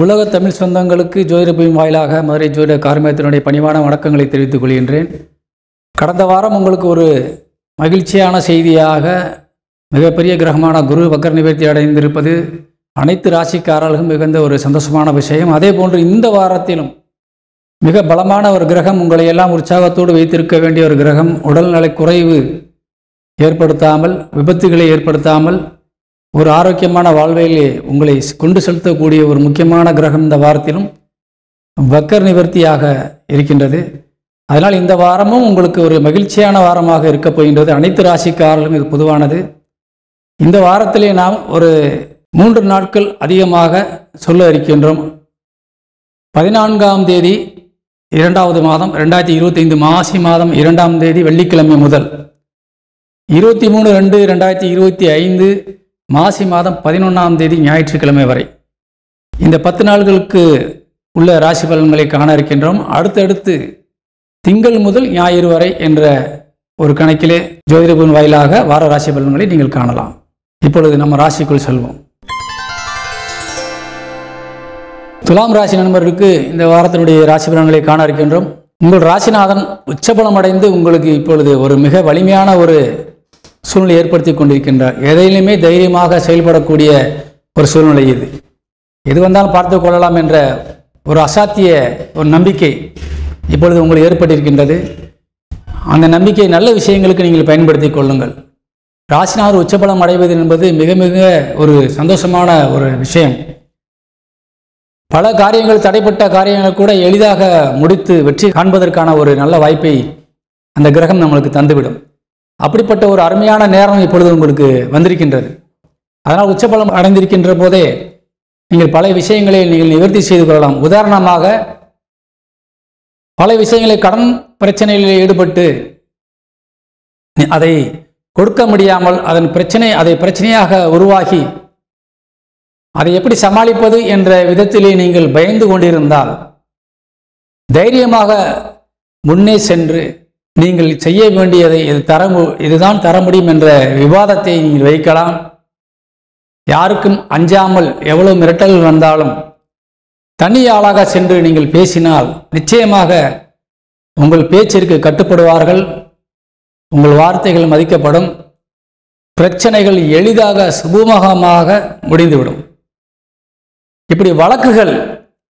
உலக தமிழ் சொந்தங்களுக்கு ஜோதிடபூமி வாயிலாக மதுரை ஜோதிட கார்மேகத்தினுடைய பணிவான வணக்கங்களை தெரிவித்துக் கொள்கின்றேன். கடந்த வாரம் உங்களுக்கு ஒரு மகிழ்ச்சியான செய்தியாக மிகப்பெரிய கிரகமான குரு வக்கர நிவர்த்தி அடைந்திருப்பது அனைத்து ராசிக்காரர்களும் மிகுந்த ஒரு சந்தோஷமான விஷயம். அதே போன்று இந்த வாரத்திலும் மிக பலமான ஒரு கிரகம் உங்களை எல்லாம் உற்சாகத்தோடு வைத்திருக்க வேண்டிய ஒரு கிரகம், உடல்நலை குறைவு ஏற்படுத்தாமல், விபத்துகளை ஏற்படுத்தாமல் ஒரு ஆரோக்கியமான வாழ்வையிலே உங்களை கொண்டு செலுத்தக்கூடிய ஒரு முக்கியமான கிரகம் இந்த வாரத்திலும் வக்கர நிவர்த்தியாக இருக்கின்றது. அதனால் இந்த வாரமும் உங்களுக்கு ஒரு மகிழ்ச்சியான வாரமாக இருக்கப் போகின்றது. அனைத்து ராசிக்காரர்களும் இது பொதுவானது. இந்த வாரத்திலே நாம் ஒரு 3 நாட்கள் அதிகமாக சொல்ல இருக்கின்றோம். 14ஆம் தேதி 2வது மாதம் 2025 மாசி மாதம் 2ஆம் தேதி வெள்ளிக்கிழமை முதல் 23/2/2025 மாசி மாதம் 11ஆம் தேதி ஞாயிற்றுக்கிழமை வரை இந்த 10 நாட்களுக்கு உள்ள ராசி பலன்களை காண இருக்கின்றோம். அடுத்தடுத்து திங்கள் முதல் ஞாயிறு வரை என்ற ஒரு கணக்கிலே ஜோதிடபூமி வாயிலாக வார ராசி பலன்களை நீங்கள் காணலாம். இப்பொழுது நம்ம ராசிக்குள் செல்வோம். துலாம் ராசி நண்பர்களுக்கு இந்த வாரத்தினுடைய ராசி பலன்களை காண இருக்கின்றோம். உங்கள் ராசிநாதன் உச்சபலம் அடைந்து உங்களுக்கு இப்பொழுது ஒரு மிக வலிமையான ஒரு சூழ்நிலை ஏற்படுத்தி கொண்டிருக்கின்றார். எதையிலுமே தைரியமாக செயல்படக்கூடிய ஒரு சூழ்நிலை இது. எது வந்தாலும் பார்த்து கொள்ளலாம் என்ற ஒரு அசாத்திய ஒரு நம்பிக்கை இப்பொழுது உங்களுக்கு ஏற்பட்டிருக்கின்றது. அந்த நம்பிக்கை நல்ல விஷயங்களுக்கு நீங்கள் பயன்படுத்தி கொள்ளுங்கள். ராசிநாதர் உச்சபலம் அடைவது என்பது மிக மிக ஒரு சந்தோஷமான ஒரு விஷயம். பல காரியங்கள், தடைப்பட்ட காரியங்கள் கூட எளிதாக முடித்து வெற்றி காண்பதற்கான ஒரு நல்ல வாய்ப்பை அந்த கிரகம் நம்மளுக்கு தந்துவிடும். அப்படிப்பட்ட ஒரு அருமையான நேரம் இப்பொழுது உங்களுக்கு வந்திருக்கின்றது. அதனால் உச்சபலம் அடைந்திருக்கின்ற போதே நீங்கள் பல விஷயங்களை நீங்கள் நிவர்த்தி செய்து கொள்ளலாம். உதாரணமாக, பல விஷயங்களை கடன் பிரச்சனைகளில் ஈடுபட்டு அதை கொடுக்க முடியாமல் அதை பிரச்சனையாக உருவாகி அதை எப்படி சமாளிப்பது என்ற விதத்திலே நீங்கள் பயந்து கொண்டிருந்தால், தைரியமாக முன்னே சென்று நீங்கள் செய்ய வேண்டியதை இதுதான் தர முடியும் என்ற விவாதத்தை நீங்கள் வைக்கலாம். யாருக்கும் அஞ்சாமல் எவ்வளவு மிரட்டல்கள் வந்தாலும் தனியாளாக சென்று நீங்கள் பேசினால் நிச்சயமாக உங்கள் பேச்சிற்கு கட்டுப்படுவார்கள். உங்கள் வார்த்தைகள் மதிக்கப்படும். பிரச்சனைகள் எளிதாக சுமூகமாக முடிந்துவிடும். இப்படி வழக்குகள்,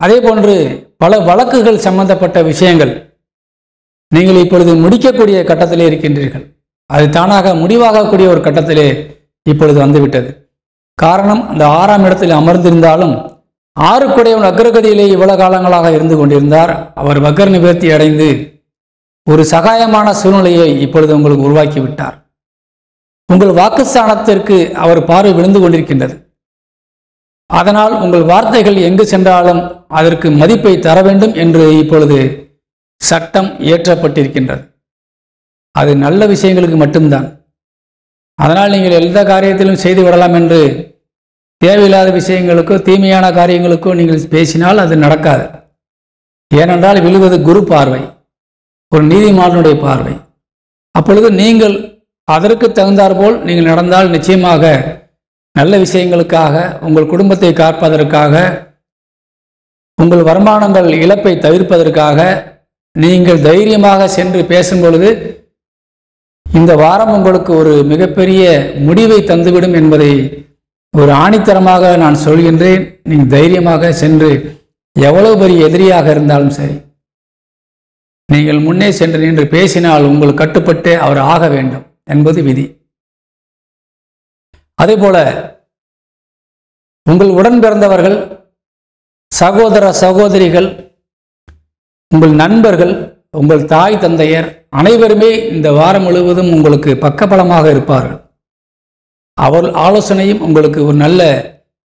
அதே போன்று பல வழக்குகள் சம்பந்தப்பட்ட விஷயங்கள் நீங்கள் இப்பொழுது முடிக்கக்கூடிய கட்டத்திலே இருக்கின்றீர்கள். அது தானாக முடிவாகக்கூடிய ஒரு கட்டத்திலே இப்பொழுது வந்துவிட்டது. காரணம், அந்த 6ஆம் இடத்தில் அமர்ந்திருந்தாலும் 6க்குடையவன் அக்ரகதியிலே இவ்வளவு காலங்களாக இருந்து கொண்டிருந்தார். அவர் வக்கர நிவர்த்தி அடைந்து ஒரு சகாயமான சூழ்நிலையை இப்பொழுது உங்களுக்கு உருவாக்கிவிட்டார். உங்கள் வாக்குஸ்தானத்திற்கு அவர் பார்வை விழுந்து கொண்டிருக்கின்றது. அதனால் உங்கள் வார்த்தைகள் எங்கு சென்றாலும் அதற்கு மதிப்பை தர வேண்டும் என்று இப்பொழுது சட்டம் இயற்றப்பட்டிருக்கின்றது. அது நல்ல விஷயங்களுக்கு மட்டும்தான். அதனால் நீங்கள் எந்த காரியத்திலும் செய்து விடலாம் என்று தேவையில்லாத விஷயங்களுக்கோ தீமையான காரியங்களுக்கோ நீங்கள் பேசினால் அது நடக்காது. ஏனென்றால் விழுவது குரு பார்வை, ஒரு நீதிமானுடைய பார்வை. அப்பொழுது நீங்கள் அதற்கு தகுந்தாற்போல் நீங்கள் நடந்தால் நிச்சயமாக நல்ல விஷயங்களுக்காக, உங்கள் குடும்பத்தை காப்பதற்காக, உங்கள் வருமானங்கள் இழப்பை தவிர்ப்பதற்காக நீங்கள் தைரியமாக சென்று பேசும் பொழுது இந்த வாரம் உங்களுக்கு ஒரு மிகப்பெரிய முடிவை தந்துவிடும் என்பதை ஒரு ஆணித்தரமாக நான் சொல்கின்றேன். நீங்கள் தைரியமாக சென்று எவ்வளவு பெரிய எதிரியாக இருந்தாலும் சரி, நீங்கள் முன்னே சென்று நின்று பேசினால் உங்களுக்கு கட்டுப்பட்டு அவர் ஆக வேண்டும் என்பது விதி. அதே போல உங்கள் உடன் பிறந்தவர்கள், சகோதர சகோதரிகள், உங்கள் நண்பர்கள், உங்கள் தாய் தந்தையர் அனைவருமே இந்த வாரம் முழுவதும் உங்களுக்கு பக்கபலமாக இருப்பார்கள். அவர் ஆலோசனையும் உங்களுக்கு ஒரு நல்ல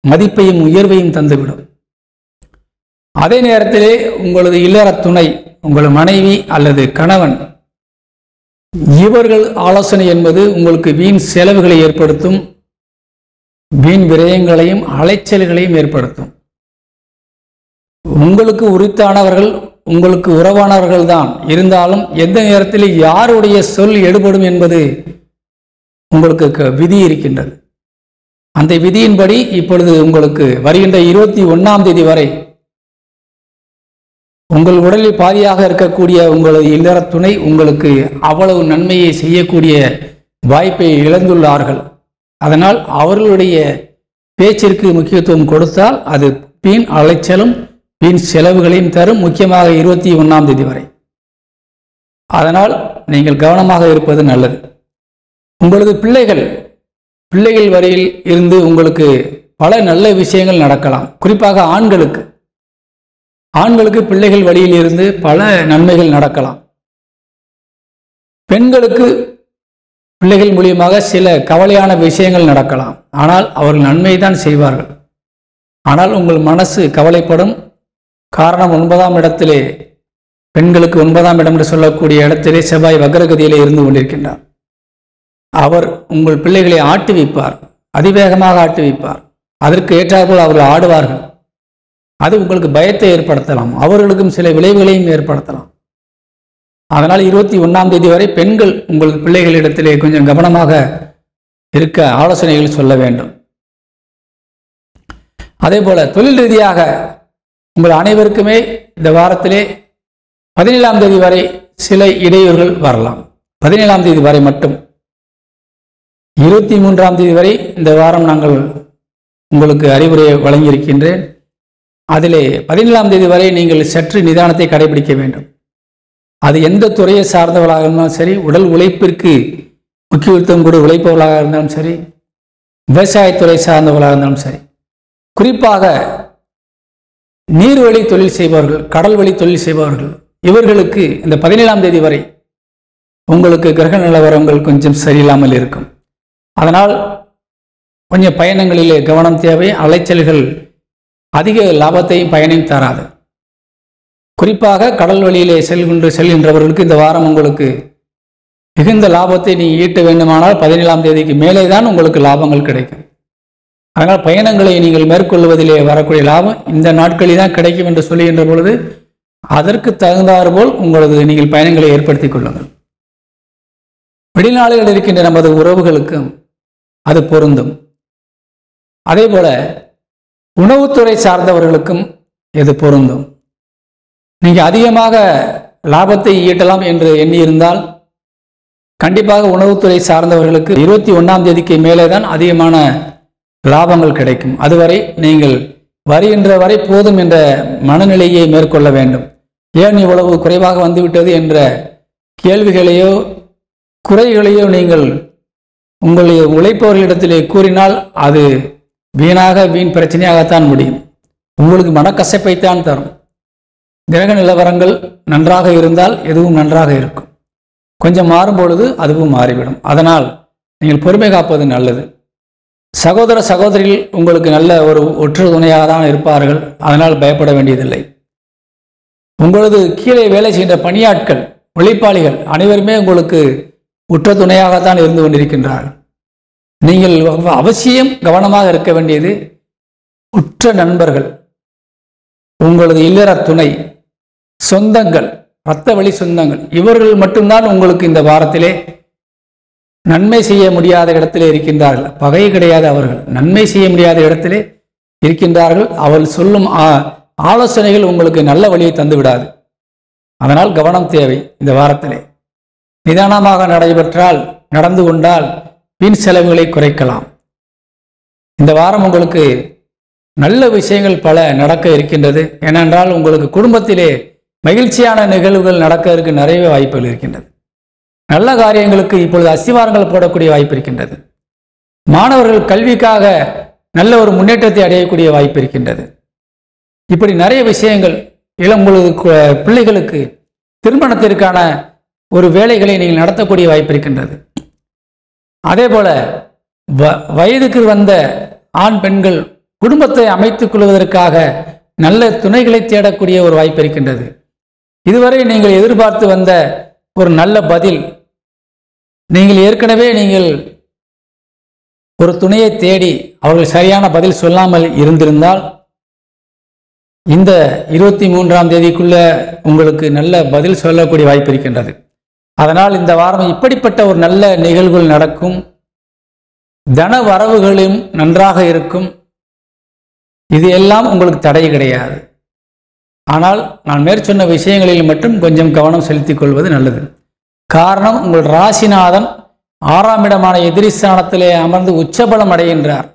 மதிப்பையும் உயர்வையும் தந்துவிடும். அதே நேரத்திலே உங்களது இல்லற துணை, உங்கள் மனைவி அல்லது கணவன், இவர்கள் ஆலோசனை என்பது உங்களுக்கு வீண் செலவுகளை ஏற்படுத்தும், வீண் விரயங்களையும் அலைச்சல்களையும் ஏற்படுத்தும். உங்களுக்கு உரித்தானவர்கள், உங்களுக்கு உறவானவர்கள் தான் இருந்தாலும் எந்த நேரத்தில் யாருடைய சொல் எடுபடும் என்பது உங்களுக்கு விதி இருக்கின்றது. அந்த விதியின்படி இப்பொழுது உங்களுக்கு வருகின்ற 21ஆம் தேதி வரை உங்கள் உடலில் பாதியாக இருக்கக்கூடிய உங்களது இல்லற துணை உங்களுக்கு அவ்வளவு நன்மையை செய்யக்கூடிய வாய்ப்பை இழந்துள்ளார்கள். அதனால் அவர்களுடைய பேச்சிற்கு முக்கியத்துவம் கொடுத்தால் அது வீண் அலைச்சலும் வீண் செலவுகளையும் தரும், முக்கியமாக 21ஆம் தேதி வரை. அதனால் நீங்கள் கவனமாக இருப்பது நல்லது. உங்களது பிள்ளைகள் வரையில் இருந்து உங்களுக்கு பல நல்ல விஷயங்கள் நடக்கலாம். குறிப்பாக ஆண்களுக்கு பிள்ளைகள் வழியில் இருந்து பல நன்மைகள் நடக்கலாம். பெண்களுக்கு பிள்ளைகள் மூலியமாக சில கவலையான விஷயங்கள் நடக்கலாம். ஆனால் அவர்கள் நன்மை தான் செய்வார்கள். ஆனால் உங்கள் மனசு கவலைப்படும். காரணம் 9ஆம் இடத்திலே, பெண்களுக்கு 9ஆம் இடம் என்று சொல்லக்கூடிய இடத்திலே செவ்வாய் வக்ரகதியிலே இருந்து கொண்டிருக்கின்றார். அவர் உங்கள் பிள்ளைகளை ஆட்டி வைப்பார், அதிவேகமாக ஆட்டி வைப்பார். அதற்கு ஏற்றாற்போல் அவர்கள் ஆடுவார்கள். அது உங்களுக்கு பயத்தை ஏற்படுத்தலாம், அவர்களுக்கும் சில விளைவுகளையும் ஏற்படுத்தலாம். அதனால் 21ஆம் தேதி வரை பெண்கள் உங்கள் பிள்ளைகளிடத்திலே கொஞ்சம் கவனமாக இருக்க ஆலோசனைகள் சொல்ல வேண்டும். அதே போல தொழில் ரீதியாக உங்கள் அனைவருக்குமே இந்த வாரத்திலே 17ஆம் தேதி வரை சில இடையூறுகள் வரலாம். 17ஆம் தேதி வரை மட்டும். 23ஆம் தேதி வரை இந்த வாரம் நாங்கள் உங்களுக்கு அறிவுரையை வழங்கியிருக்கின்றேன். அதிலே 17ஆம் தேதி வரை நீங்கள் சற்று நிதானத்தை கடைபிடிக்க வேண்டும். அது எந்த துறையை சார்ந்தவர்களாக இருந்தாலும் சரி, உடல் உழைப்பிற்கு முக்கியத்துவம் கூட உழைப்பவர்களாக இருந்தாலும் சரி, விவசாயத்துறை சார்ந்தவர்களாக இருந்தாலும் சரி, குறிப்பாக நீர்வழி தொழில் செய்பவர்கள், கடல் வழி தொழில் செய்பவர்கள், இவர்களுக்கு இந்த 17ஆம் தேதி வரை உங்களுக்கு கிரக நிலவரங்கள் கொஞ்சம் சரியில்லாமல் இருக்கும். அதனால் கொஞ்சம் பயணங்களிலே கவனம் தேவை. அலைச்சல்கள் அதிக லாபத்தையும் பயனையும் தராது. குறிப்பாக கடல் வழியிலே செல்கின்றவர்களுக்கு இந்த வாரம் உங்களுக்கு மிகுந்த லாபத்தை நீங்கள் ஈட்ட வேண்டுமானால் 17ஆம் தேதிக்கு மேலே தான் உங்களுக்கு லாபங்கள் கிடைக்கும். அதனால் பயணங்களை நீங்கள் மேற்கொள்வதிலே வரக்கூடிய லாபம் இந்த நாட்களில் தான் கிடைக்கும் என்று சொல்லுகின்ற பொழுது அதற்கு தகுந்தாற்போல் நீங்கள் பயணங்களை ஏற்படுத்திக் கொள்ளுங்கள். வெளிநாடுகளில் இருக்கின்ற நமது உறவுகளுக்கும் அது பொருந்தும். அதே போல உணவுத்துறை சார்ந்தவர்களுக்கும் இது பொருந்தும். நீங்கள் அதிகமாக லாபத்தை ஈட்டலாம் என்று எண்ணியிருந்தால் கண்டிப்பாக உணவுத்துறை சார்ந்தவர்களுக்கு 21ஆம் தேதிக்கு மேலே தான் அதிகமான லாபங்கள் கிடைக்கும். அதுவரை நீங்கள் வருகின்ற வரை போதும் என்ற மனநிலையை மேற்கொள்ள வேண்டும். ஏன் இவ்வளவு குறைவாக வந்துவிட்டது என்ற கேள்விகளையோ குறைகளையோ நீங்கள் உங்களுடைய உழைப்பவர்களிடத்திலே கூறினால் அது வீண் பிரச்சனையாகத்தான் முடியும். உங்களுக்கு மனக்கசப்பைத்தான் தரும். கிரக நிலவரங்கள் நன்றாக இருந்தால் எதுவும் நன்றாக இருக்கும். கொஞ்சம் மாறும் பொழுது அதுவும் மாறிவிடும். அதனால் நீங்கள் பொறுமை காப்பது நல்லது. சகோதர சகோதரிகள் உங்களுக்கு நல்ல ஒரு ஒற்று துணையாக தான் இருப்பார்கள். அதனால் பயப்பட வேண்டியதில்லை. உங்களது கீழே வேலை செய்கின்ற பணியாட்கள், உழைப்பாளிகள் அனைவருமே உங்களுக்கு உற்ற துணையாகத்தான் இருந்து கொண்டிருக்கின்றார்கள். நீங்கள் அவசியம் கவனமாக இருக்க வேண்டியது உற்ற நண்பர்கள், உங்களது இல்லற துணை, சொந்தங்கள், இரத்த வழி சொந்தங்கள், இவர்கள் மட்டும்தான் உங்களுக்கு இந்த வாரத்திலே நன்மை செய்ய முடியாத இடத்திலே இருக்கின்றார்கள். பகை கிடையாது, அவர்கள் நன்மை செய்ய முடியாத இடத்திலே இருக்கின்றார்கள். அவர்கள் சொல்லும் ஆலோசனைகள் உங்களுக்கு நல்ல வழியை தந்து விடாது. அதனால் கவனம் தேவை. இந்த வாரத்திலே நிதானமாக நடந்து கொண்டால் வீண் செலவுகளை குறைக்கலாம். இந்த வாரம் உங்களுக்கு நல்ல விஷயங்கள் பல நடக்க இருக்கின்றது. ஏனென்றால் உங்களுக்கு குடும்பத்திலே மகிழ்ச்சியான நிகழ்வுகள் நடக்க நிறைய வாய்ப்புகள் இருக்கின்றது. நல்ல காரியங்களுக்கு இப்பொழுது அஸ்திவாரங்கள் போடக்கூடிய வாய்ப்பு இருக்கின்றது. மாணவர்கள் கல்விக்காக நல்ல ஒரு முன்னேற்றத்தை அடையக்கூடிய வாய்ப்பு இருக்கின்றது. இப்படி நிறைய விஷயங்கள் உங்களது பிள்ளைகளுக்கு திருமணத்திற்கான ஒரு வேலைகளை நீங்கள் நடத்தக்கூடிய வாய்ப்பு இருக்கின்றது. அதே போல வயதுக்கு வந்த ஆண் பெண்கள் குடும்பத்தை அமைத்துக் கொள்வதற்காக நல்ல துணைகளை தேடக்கூடிய ஒரு வாய்ப்பு இருக்கின்றது. இதுவரை நீங்கள் எதிர்பார்த்து வந்த ஒரு நல்ல பதில், நீங்கள் ஏற்கனவே ஒரு துணையை தேடி அவர்கள் சரியான பதில் சொல்லாமல் இருந்திருந்தால் இந்த 23ஆம் தேதிக்குள்ள உங்களுக்கு நல்ல பதில் சொல்லக்கூடிய வாய்ப்பு இருக்கின்றது. அதனால் இந்த வாரம் இப்படிப்பட்ட ஒரு நல்ல நிகழ்வுகள் நடக்கும். தன வரவுகளும் நன்றாக இருக்கும். இது எல்லாம் உங்களுக்கு தடை கிடையாது. ஆனால் நான் மேற்சொன்ன விஷயங்களில் மட்டும் கொஞ்சம் கவனம் செலுத்திக் கொள்வது நல்லது. காரணம், உங்கள் ராசிநாதன் 6ஆம் இடமான எதிரி ஸ்தானத்திலே அமர்ந்து உச்சபலம் அடைகின்றார்.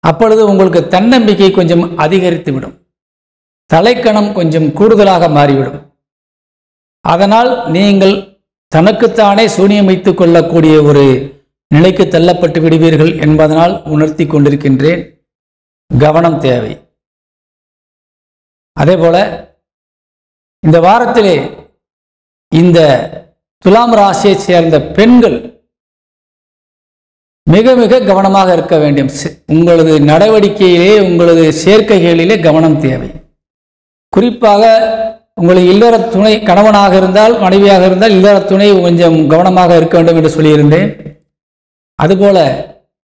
அப்பொழுது உங்களுக்கு தன்னம்பிக்கை கொஞ்சம் அதிகரித்துவிடும். தலைக்கணம் கொஞ்சம் கூடுதலாக மாறிவிடும். அதனால் நீங்கள் தனக்குத்தானே சூனியம் வைத்துக் கொள்ளக்கூடிய ஒரு நிலைக்கு தள்ளப்பட்டு விடுவீர்கள் என்பதனால் உணர்த்தி கொண்டிருக்கின்றேன். கவனம் தேவை. அதேபோல இந்த வாரத்திலே இந்த துலாம் ராசியை சேர்ந்த பெண்கள் மிக மிக கவனமாக இருக்க வேண்டும். உங்களது நடவடிக்கையிலே, உங்களது சேர்க்கைகளிலே கவனம் தேவை. குறிப்பாக உங்களுக்கு இல்லற துணை கணவனாக இருந்தால், மனைவியாக இருந்தால் இல்லற துணை கொஞ்சம் கவனமாக இருக்க வேண்டும் என்று சொல்லியிருந்தேன். அதுபோல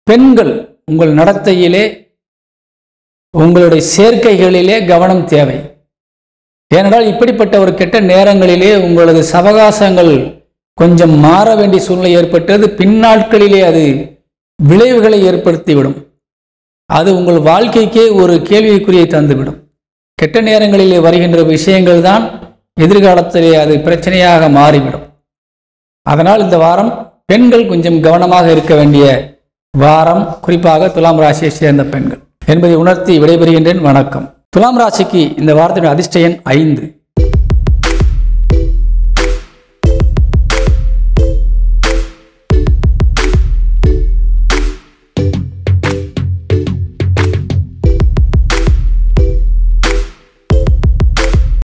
பெண்கள் உங்கள் நடத்தையிலே, உங்களுடைய சேர்க்கைகளிலே கவனம் தேவை. ஏனென்றால் இப்படிப்பட்ட ஒரு கெட்ட நேரங்களிலே உங்களது சவகாசங்கள் கொஞ்சம் மாற வேண்டிய சூழ்நிலை ஏற்பட்டது. பின்னாட்களிலே அது விளைவுகளை ஏற்படுத்திவிடும். அது உங்கள் வாழ்க்கைக்கே ஒரு கேள்விக்குறியை தந்துவிடும். கெட்ட நேரங்களிலே வருகின்ற விஷயங்கள் தான் எதிர்காலத்திலே அது பிரச்சனையாக மாறிவிடும். அதனால் இந்த வாரம் பெண்கள் கொஞ்சம் கவனமாக இருக்க வேண்டிய வாரம், குறிப்பாக துலாம் ராசியை சேர்ந்த பெண்கள் என்பதை உணர்த்தி விடைபெறுகின்றேன். வணக்கம். துலாம் ராசிக்கு இந்த வாரத்தின் அதிர்ஷ்ட எண் 5.